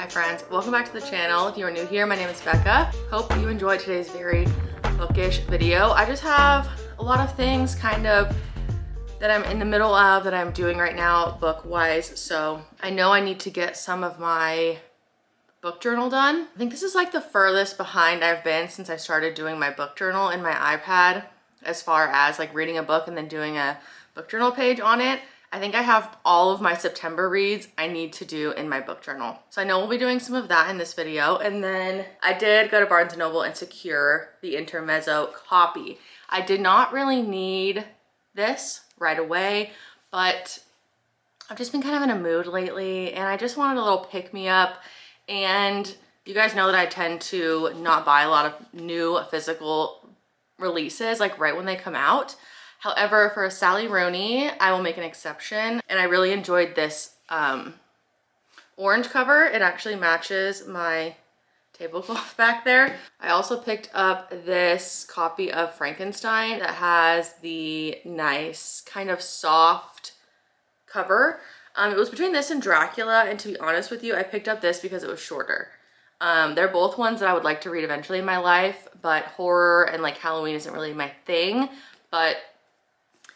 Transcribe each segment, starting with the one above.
Hi friends, welcome back to the channel. If you are new here, my name is Becca. Hope you enjoyed today's very bookish video. I just have a lot of things kind of that I'm in the middle of that I'm doing right now book-wise. So I know I need to get some of my book journal done. I think this is like the furthest behind I've been since I started doing my book journal in my iPad as far as like reading a book and then doing a book journal page on it. I think I have all of my September reads I need to do in my book journal. So I know we'll be doing some of that in this video. And then I did go to Barnes & Noble and secure the intermezzo copy. I did not really need this right away, but I've just been kind of in a mood lately and I just wanted a little pick-me-up. And you guys know that I tend to not buy a lot of new physical releases like right when they come out. However, for a Sally Rooney, I will make an exception. And I really enjoyed this orange cover. It actually matches my tablecloth back there. I also picked up this copy of Frankenstein that has the nice kind of soft cover. It was between this and Dracula, and to be honest with you, I picked up this because it was shorter. They're both ones that I would like to read eventually in my life, but horror and like Halloween isn't really my thing. But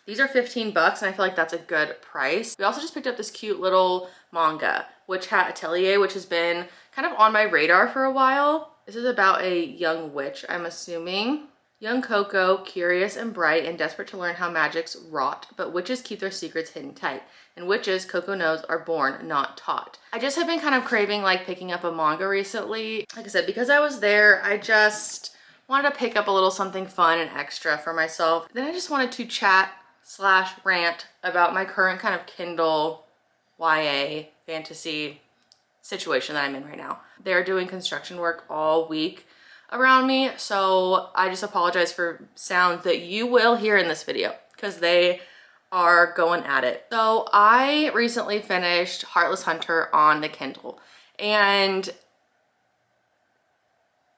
these are 15 bucks and I feel like that's a good price. We also just picked up this cute little manga, Witch Hat Atelier, which has been kind of on my radar for a while. This is about a young witch, I'm assuming. Young Coco, curious and bright and desperate to learn how magic's wrought, but witches keep their secrets hidden tight. And witches, Coco knows, are born, not taught. I just have been kind of craving like picking up a manga recently. Like I said, because I was there, I just wanted to pick up a little something fun and extra for myself. Then I just wanted to chat / rant about my current kind of Kindle YA fantasy situation that I'm in right now. They're doing construction work all week around me, so I just apologize for sounds that you will hear in this video because they are going at it. So I recently finished Heartless Hunter on the Kindle, and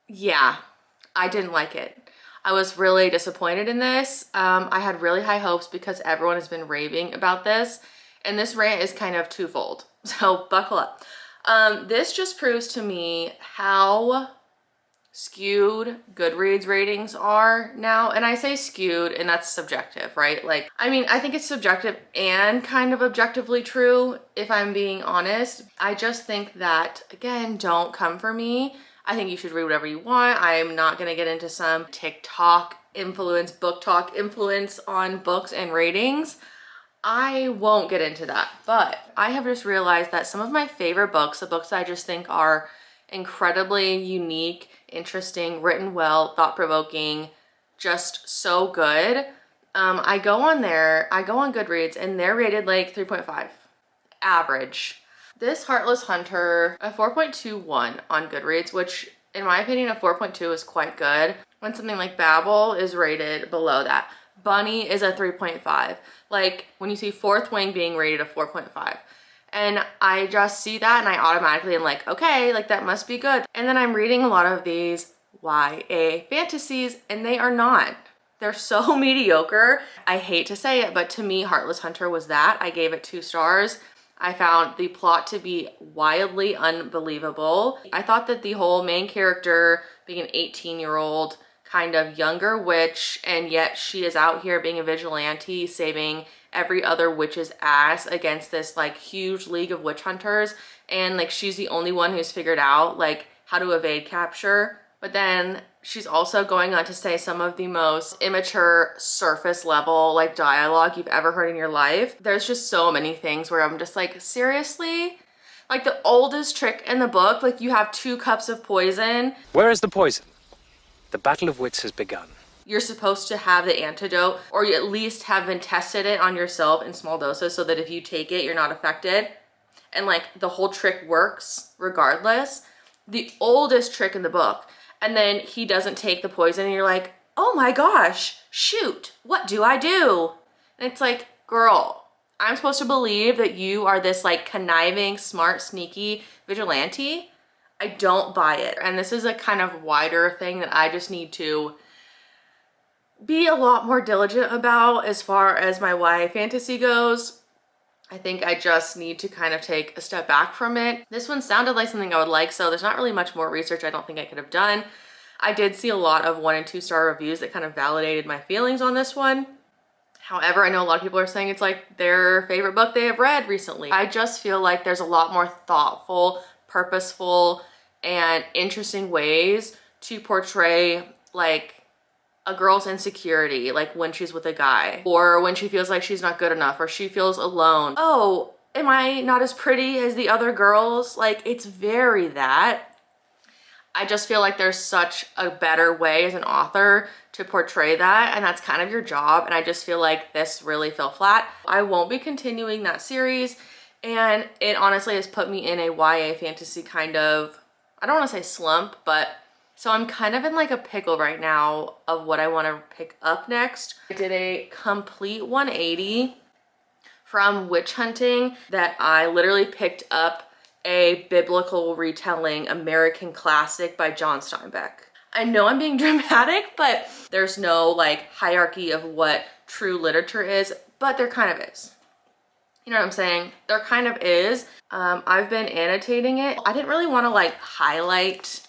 yeah, I didn't like it. I was really disappointed in this. I had really high hopes because everyone has been raving about this, and this rant is kind of twofold, so buckle up. This just proves to me how skewed Goodreads ratings are now. And I say skewed, and that's subjective, right? Like, I mean, I think it's subjective and kind of objectively true, if I'm being honest. I just think that, again, don't come for me. I think you should read whatever you want. I'm not gonna get into some TikTok influence, book talk influence on books and ratings. I won't get into that, but I have just realized that some of my favorite books, the books that I just think are incredibly unique, interesting, written well, thought-provoking, just so good. I go on Goodreads and they're rated like 3.5, average. This Heartless Hunter, a 4.21 on Goodreads, which in my opinion, a 4.2 is quite good. When something like Babel is rated below that. Bunny is a 3.5. Like when you see Fourth Wing being rated a 4.5. And I just see that and I automatically am like, okay, like that must be good. And then I'm reading a lot of these YA fantasies and they are not. They're so mediocre. I hate to say it, but to me, Heartless Hunter was that. I gave it 2 stars. I found the plot to be wildly unbelievable. I thought that the whole main character being an 18-year-old kind of younger witch, and yet she is out here being a vigilante, saving every other witch's ass against this like huge league of witch hunters, and like she's the only one who's figured out like how to evade capture. But then she's also going on to say some of the most immature surface level like dialogue you've ever heard in your life. There's just so many things where I'm just like, seriously? Like the oldest trick in the book, like you have 2 cups of poison. Where is the poison? The battle of wits has begun. You're supposed to have the antidote, or you at least have been tested it on yourself in small doses so that if you take it, you're not affected. And like the whole trick works regardless. The oldest trick in the book. And then he doesn't take the poison and you're like, oh my gosh, shoot, what do I do? And it's like, girl, I'm supposed to believe that you are this like conniving, smart, sneaky vigilante? I don't buy it. And this is a kind of wider thing that I just need to be a lot more diligent about as far as my YA fantasy goes. I think I just need to kind of take a step back from it. This one sounded like something I would like, so there's not really much more research I don't think I could have done. I did see a lot of 1 and 2 star reviews that kind of validated my feelings on this one. However, I know a lot of people are saying it's like their favorite book they have read recently. I just feel like there's a lot more thoughtful, purposeful, and interesting ways to portray like a girl's insecurity, like when she's with a guy, or when she feels like she's not good enough, or she feels alone. Oh, am I not as pretty as the other girls? Like, it's very that. I just feel like there's such a better way as an author to portray that, and that's kind of your job, and I just feel like this really fell flat. I won't be continuing that series, and it honestly has put me in a YA fantasy kind of, I don't want to say slump, but so I'm kind of in like a pickle right now of what I want to pick up next. I did a complete 180 from witch hunting that I literally picked up a biblical retelling American classic by John Steinbeck. I know I'm being dramatic, but there's no like hierarchy of what true literature is, but there kind of is. You know what I'm saying? There kind of is. I've been annotating it. I didn't really want to like highlight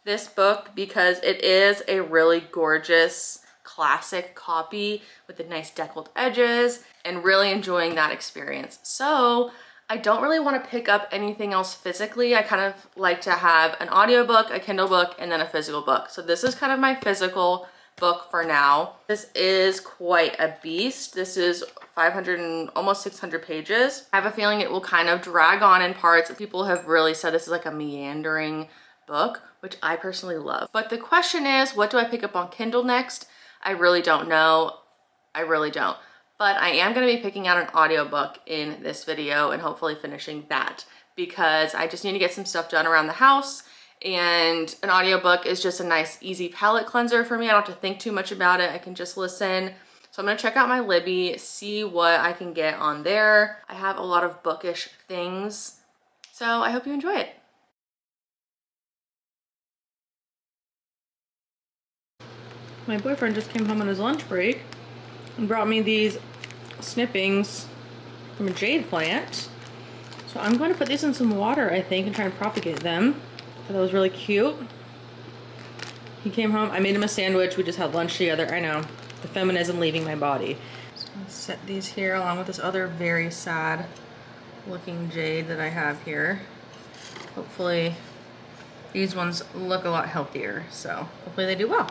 this book because it is a really gorgeous classic copy with the nice deckled edges, and really enjoying that experience. So I don't really want to pick up anything else physically. I kind of like to have an audiobook, a Kindle book, and then a physical book. So this is kind of my physical book for now. This is quite a beast. This is 500 and almost 600 pages. I have a feeling it will kind of drag on in parts. People have really said this is like a meandering book, which I personally love. But the question is, what do I pick up on Kindle next? I really don't know. I really don't. But I am going to be picking out an audiobook in this video and hopefully finishing that, because I just need to get some stuff done around the house, and an audiobook is just a nice easy palate cleanser for me. I don't have to think too much about it. I can just listen. So I'm going to check out my Libby, see what I can get on there. I have a lot of bookish things, so I hope you enjoy it. My boyfriend just came home on his lunch break and brought me these snippings from a jade plant. So I'm going to put these in some water, I think, and try and propagate them. So that was really cute. He came home, I made him a sandwich, we just had lunch together. I know, the feminism leaving my body. So I'm gonna set these here along with this other very sad looking jade that I have here. Hopefully these ones look a lot healthier, so hopefully they do well.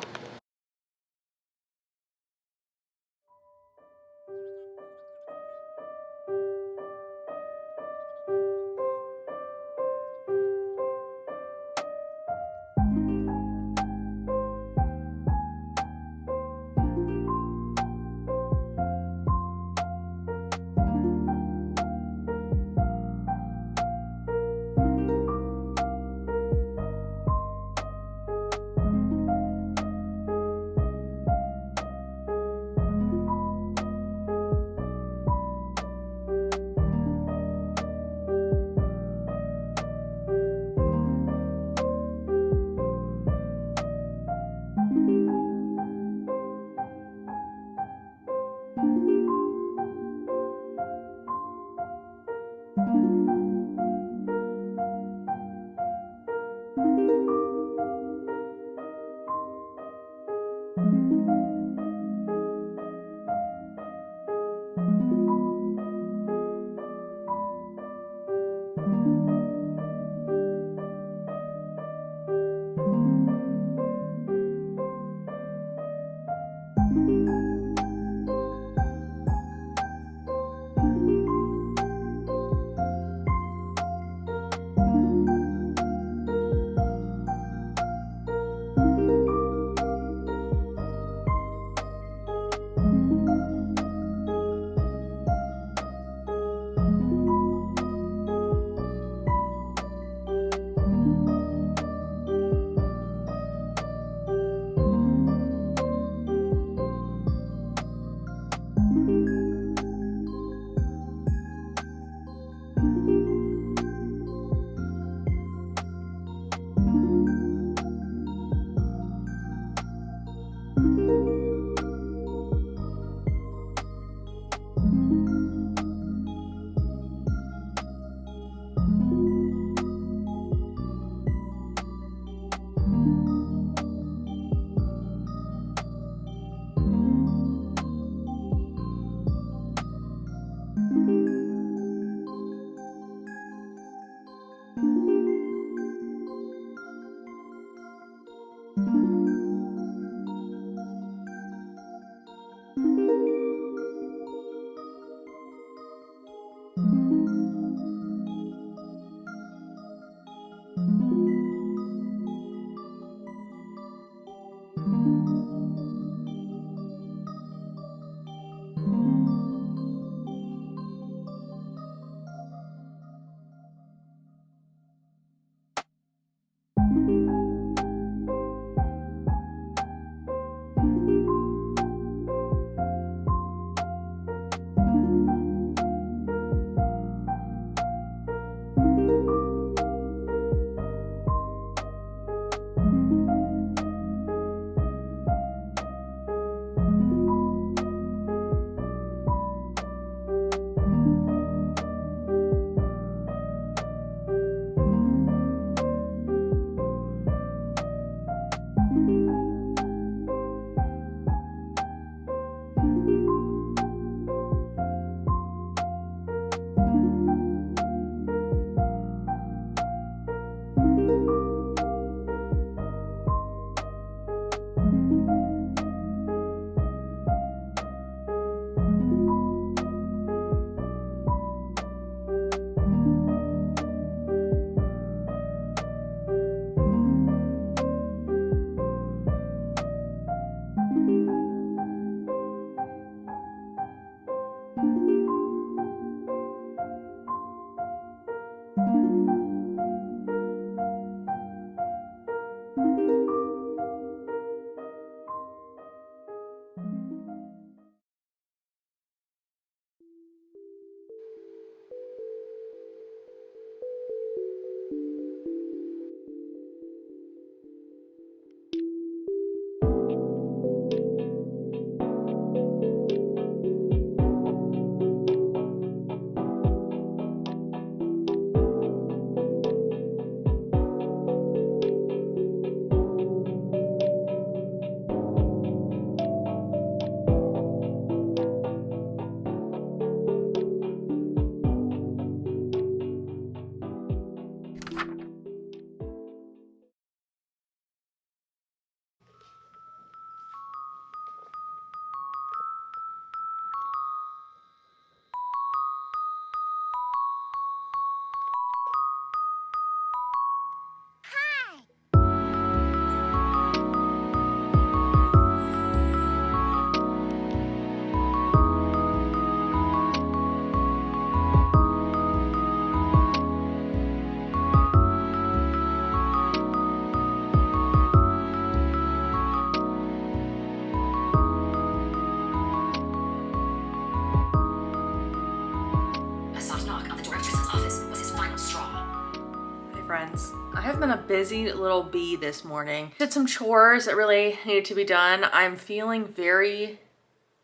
Friends, I have been a busy little bee this morning. Did some chores that really needed to be done. I'm feeling very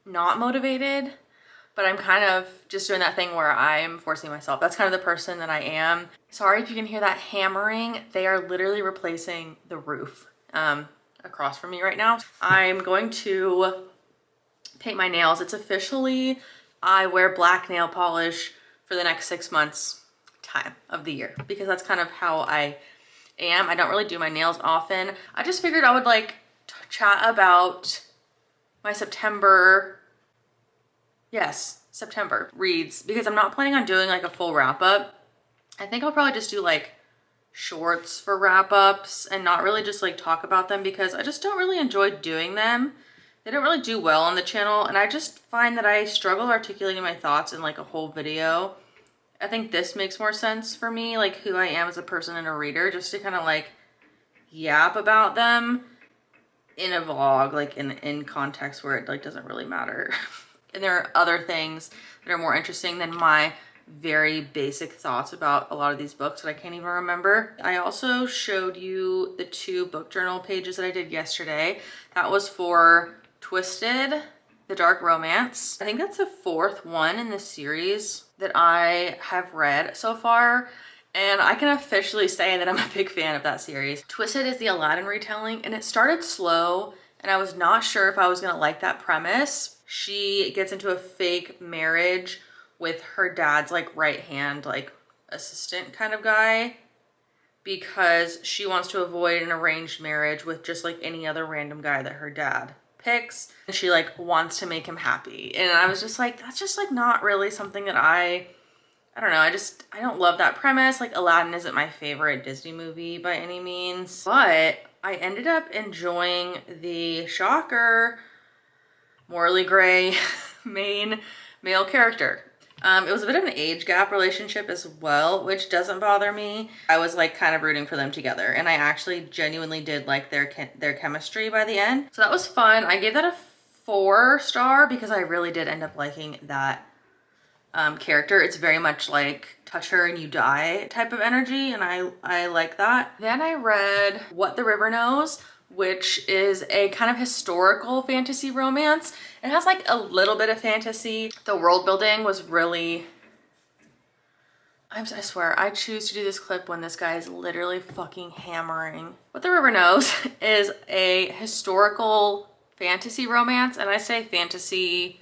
not motivated, but I'm kind of just doing that thing where I'm forcing myself. That's kind of the person that I am. Sorry if you can hear that hammering. They are literally replacing the roof across from me right now. I'm going to paint my nails. It's officially, I wear black nail polish for the next 6 months time of the year, because that's kind of how I am. I don't really do my nails often. I just figured I would like chat about my September reads, because I'm not planning on doing like a full wrap up. I think I'll probably just do like shorts for wrap ups and not really just like talk about them, because I just don't really enjoy doing them. They don't really do well on the channel, and I just find that I struggle articulating my thoughts in like a whole video. I think this makes more sense for me, like who I am as a person and a reader, just to kind of like yap about them in a vlog, like in context where it like doesn't really matter. And there are other things that are more interesting than my very basic thoughts about a lot of these books that I can't even remember. I also showed you the 2 book journal pages that I did yesterday. That was for Twisted, the dark romance. I think that's the 4th one in the series that I have read so far, and I can officially say that I'm a big fan of that series. Twisted is the Aladdin retelling, and it started slow, and I was not sure if I was gonna like that premise. She gets into a fake marriage with her dad's like right hand, like assistant kind of guy, because she wants to avoid an arranged marriage with just like any other random guy that her dad picks, and she like wants to make him happy. And I was just like, that's just like not really something that I I don't know, I don't love that premise. Like Aladdin isn't my favorite Disney movie by any means, but I ended up enjoying the shocker, morally gray main male character. It was a bit of an age gap relationship as well, which doesn't bother me. I was like kind of rooting for them together, and I actually genuinely did like their chemistry by the end. So that was fun. I gave that a 4-star because I really did end up liking that character. It's very much like touch her and you die type of energy, and I like that. Then I read What the River Knows, which is a kind of historical fantasy romance. It has like a little bit of fantasy. The world building was really, I swear, I choose to do this clip when this guy is literally fucking hammering. What the River Knows is a historical fantasy romance, and I say fantasy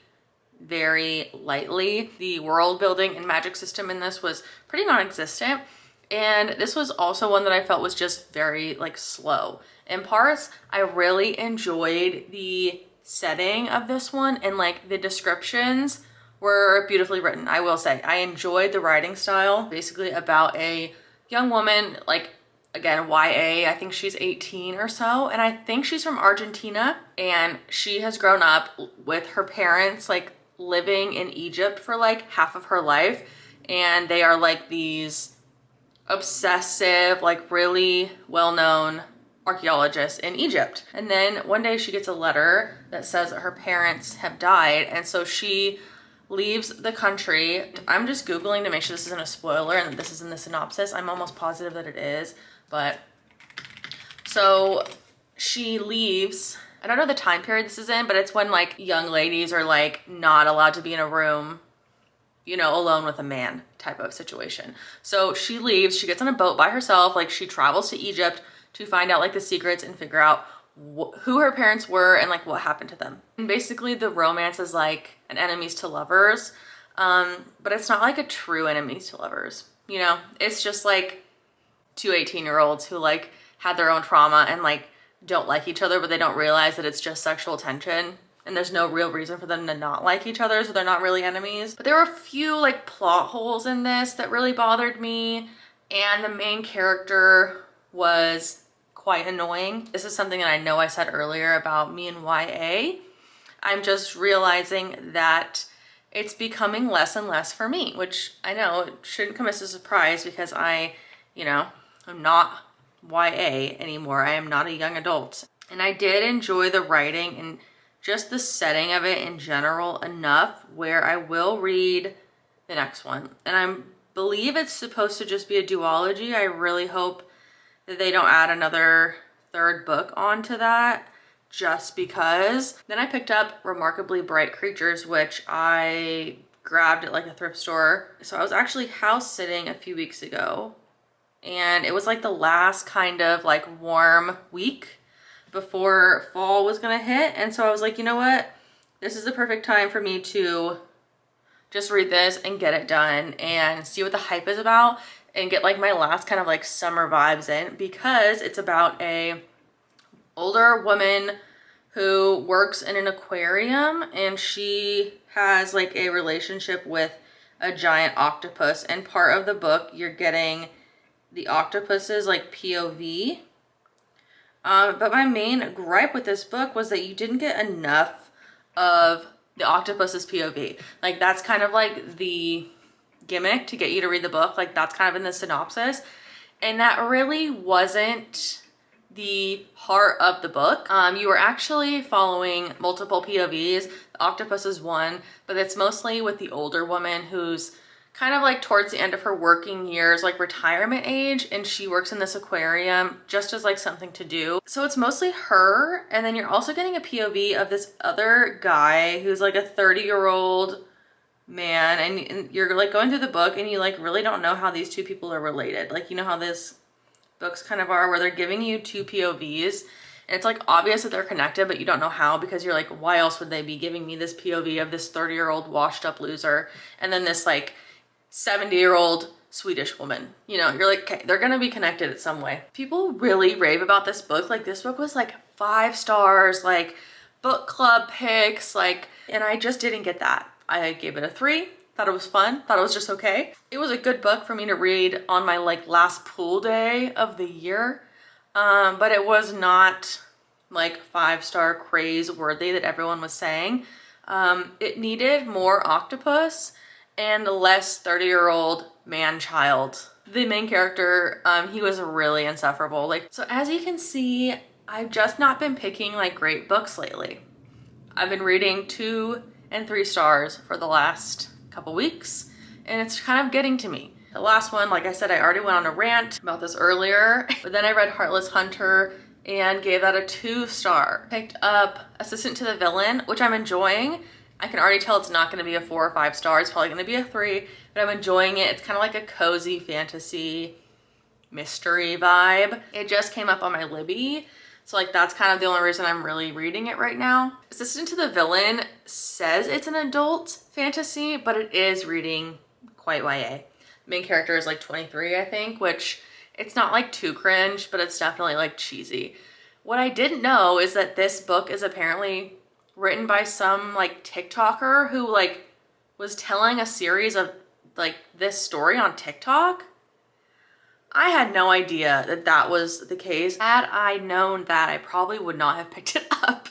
very lightly. The world building and magic system in this was pretty non-existent, and this was also one that I felt was just very like slow. In parts, I really enjoyed the setting of this one, and like the descriptions were beautifully written. I will say I enjoyed the writing style. Basically about a young woman, like again, YA, I think she's 18 or so, and I think she's from Argentina, and she has grown up with her parents like living in Egypt for like half of her life, and they are like these obsessive, like really well-known archaeologists in Egypt. And then one day she gets a letter that says that her parents have died, and so she leaves the country. I'm just Googling to make sure this isn't a spoiler and that this is in the synopsis. I'm almost positive that it is, but so she leaves. I don't know the time period this is in, but it's when like young ladies are like not allowed to be in a room, you know, alone with a man type of situation. So she leaves, she gets on a boat by herself, like she travels to Egypt to find out like the secrets and figure out who her parents were and like what happened to them. And basically the romance is like an enemies to lovers, but it's not like a true enemies to lovers, you know? It's just like two 18-year-olds who like had their own trauma and like don't like each other, but they don't realize that it's just sexual tension, and there's no real reason for them to not like each other, so they're not really enemies. But there were a few like plot holes in this that really bothered me, and the main character was quite annoying. This is something that I know I said earlier about me and YA. I'm just realizing that it's becoming less and less for me, which I know it shouldn't come as a surprise because I, you know, I'm not YA anymore. I am not a young adult. And I did enjoy the writing and just the setting of it in general enough where I will read the next one. And I believe it's supposed to just be a duology. I really hope that they don't add another third book onto that just because. Then I picked up Remarkably Bright Creatures, which I grabbed at like a thrift store. So I was actually house sitting a few weeks ago, and it was like the last kind of like warm week before fall was gonna hit. And so I was like, you know what? This is the perfect time for me to just read this and get it done and see what the hype is about and get like my last kind of like summer vibes in, because it's about a older woman who works in an aquarium, and she has like a relationship with a giant octopus, and part of the book you're getting the octopus's like POV. But my main gripe with this book was that you didn't get enough of the octopus's POV. Like that's kind of like the gimmick to get you to read the book. Like that's kind of in the synopsis, and that really wasn't the heart of the book. You were actually following multiple POVs. The octopus is one, but it's mostly with the older woman who's kind of like towards the end of her working years, like retirement age, and she works in this aquarium just as like something to do. So it's mostly her, and then you're also getting a POV of this other guy who's like a 30-year-old man, and you're like going through the book and you like really don't know how these two people are related. Like, you know how this books kind of are, where they're giving you two POVs and it's like obvious that they're connected, but you don't know how, because you're like, why else would they be giving me this POV of this 30-year-old washed up loser and then this like 70-year-old Swedish woman? You know, you're like, okay, they're gonna be connected in some way. People really rave about this book. Like this book was like 5 stars, like book club picks, like, and I just didn't get that. I gave it a 3. Thought it was fun, thought it was just okay. It was a good book for me to read on my like last pool day of the year, but it was not like 5-star craze worthy that everyone was saying. It needed more octopus and less 30-year-old man-child. The main character, he was really insufferable. Like, so as you can see, I've just not been picking like great books lately. I've been reading 2 and 3 stars for the last couple weeks, and it's kind of getting to me. The last one, like I said, I already went on a rant about this earlier, but then I read Heartless Hunter and gave that a 2-star. Picked up Assistant to the Villain, which I'm enjoying. I can already tell it's not going to be a 4 or 5 stars. It's probably going to be a 3, but I'm enjoying it. It's kind of like a cozy fantasy mystery vibe. It just came up on my Libby, so like that's kind of the only reason I'm really reading it right now. Assistant to the Villain says it's an adult fantasy, but it is reading quite YA. The main character is like 23, I think, which it's not like too cringe, but it's definitely like cheesy. What I didn't know is that this book is apparently written by some like TikToker who like was telling a series of like this story on TikTok. I had no idea that that was the case. Had I known that, I probably would not have picked it up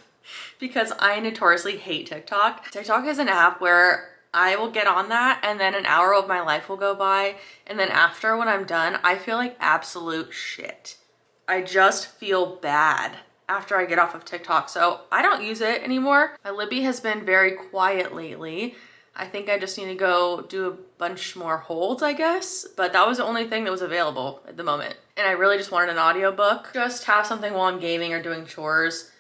because I notoriously hate TikTok. TikTok is an app where I will get on that and then an hour of my life will go by, and then after, when I'm done, I feel like absolute shit. I just feel bad after I get off of TikTok, so I don't use it anymore. My Libby has been very quiet lately. I think I just need to go do a bunch more holds, I guess, but that was the only thing that was available at the moment. And I really just wanted an audiobook, just have something while I'm gaming or doing chores.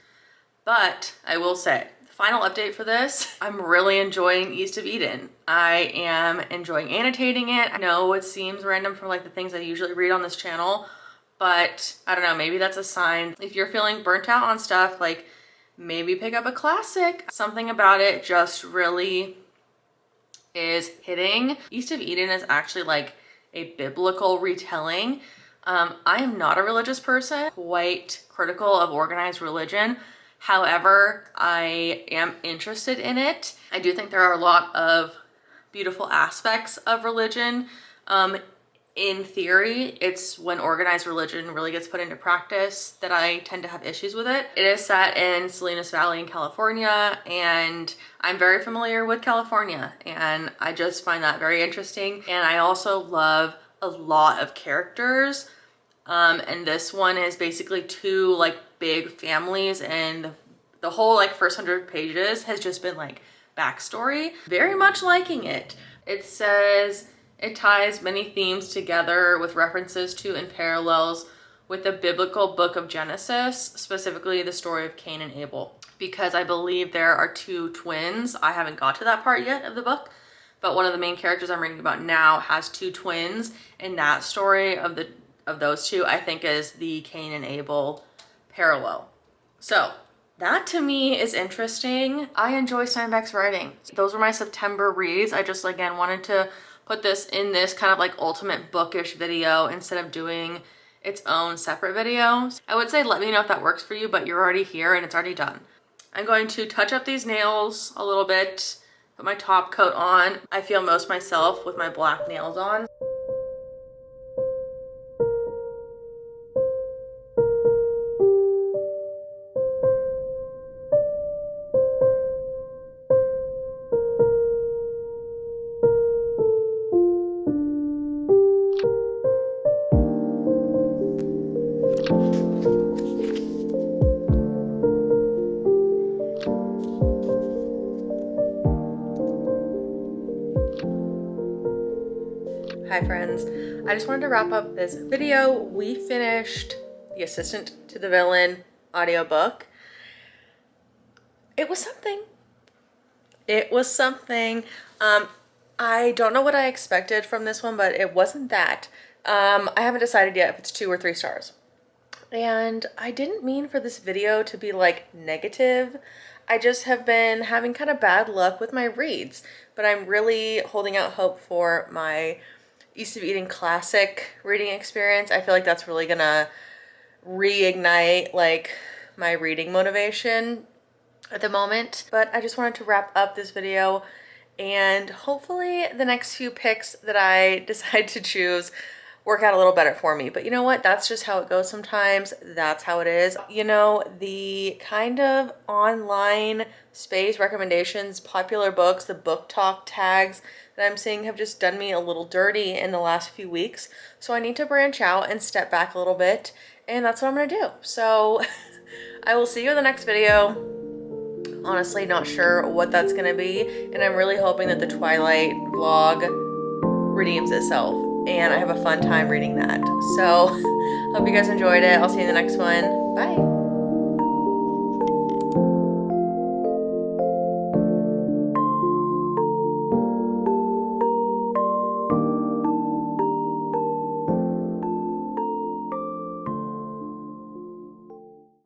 But I will say, final update for this, I'm really enjoying East of Eden. I am enjoying annotating it. I know it seems random from like the things I usually read on this channel, but I don't know, maybe that's a sign. If you're feeling burnt out on stuff, like maybe pick up a classic. Something about it just really is hitting. East of Eden is actually like a biblical retelling. I am not a religious person, quite critical of organized religion. However, I am interested in it. I do think there are a lot of beautiful aspects of religion. In theory, it's when organized religion really gets put into practice that I tend to have issues with it. It is set in Salinas Valley in California, and I'm very familiar with California, and I just find that very interesting. And I also love a lot of characters. And this one is basically 2 like big families, and the whole like first 100 pages has just been like backstory. Very much liking it. It says it ties many themes together with references to and parallels with the biblical book of Genesis, specifically the story of Cain and Abel, because I believe there are 2 twins. I haven't got to that part yet of the book, but one of the main characters I'm reading about now has 2 twins, and that story of those 2 I think is the Cain and Abel parallel. So that to me is interesting. I enjoy Steinbeck's writing. Those were my September reads. I just again wanted to put this in this kind of like ultimate bookish video instead of doing its own separate video. I would say let me know if that works for you, but you're already here and it's already done. I'm going to touch up these nails a little bit, put my top coat on. I feel most myself with my black nails on. Hi friends, I just wanted to wrap up this video. We finished The Assistant to the Villain audiobook. It was something. It was something. I don't know what I expected from this one, but it wasn't that. I haven't decided yet if it's 2 or 3 stars. And I didn't mean for this video to be like negative. I just have been having kind of bad luck with my reads, but I'm really holding out hope for my East of Eden classic reading experience. I feel like that's really gonna reignite like my reading motivation at the moment. But I just wanted to wrap up this video and hopefully the next few picks that I decide to choose work out a little better for me. But you know what? That's just how it goes sometimes. That's how it is. You know, the kind of online space recommendations, popular books, the book talk tags that I'm seeing have just done me a little dirty in the last few weeks. So I need to branch out and step back a little bit, and that's what I'm gonna do. So I will see you in the next video. Honestly, not sure what that's gonna be, and I'm really hoping that the Twilight vlog redeems itself and I have a fun time reading that. So hope you guys enjoyed it. I'll see you in the next one. Bye.